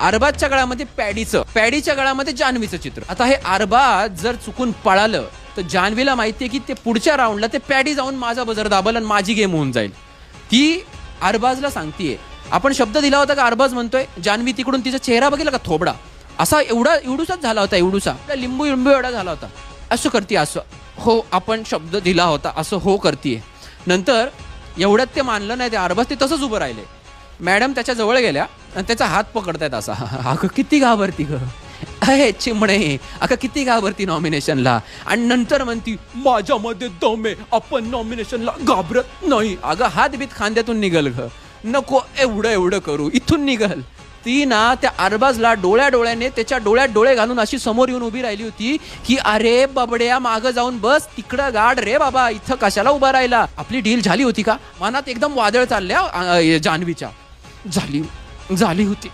अरबाजच्या गळ्यामध्ये पॅडीच्या गळ्यामध्ये जान्हवीचं चित्र. आता हे अरबाज जर चुकून पळालं तर जान्हवीला माहितीये की ते पुढच्या राऊंडला ते पॅडी जाऊन माझा बजर दाबल आणि माझी गेम होऊन जाईल. ती अरबाजला सांगतीये. आपण शब्द दिला होता का अरबाज म्हणतोय, जान्हवी तिकडून तिचा चेहरा बघितला का थोबडा असा एवढूसाच झाला होता, एवढूसा लिंबू एवढा झाला होता. असं करते, असं हो आपण शब्द दिला होता असं हो करतीये. नंतर एवढ्यात ते मानलं नाही ते अरबाज, ते तसंच उभं राहिले. मॅडम त्याच्या जवळ गेल्या आणि त्याचा हात पकडतायत असा. अगं किती घाबरती ग अहे चिमणे, अगं किती घाबरती नॉमिनेशनला. आणि नंतर म्हणती माझ्यामध्ये दम आहे, आपण नॉमिनेशनला घाबरत नाही. अगं हात बीत खांद्यातून निघल ग, नको एवढं करू, इथून निघल. ती ना त्या अरबाजला डोळ्याने त्याच्या डोळ्यात डोळे घालून अशी समोर येऊन उभी राहिली होती की अरे बबड्या मागं जाऊन बस तिकडं गाड रे बाबा, इथं कशाला उभा राहिला. आपली डील झाली होती का. मनात एकदम वादळ चालल्या जान्हवीच्या. झाली होती.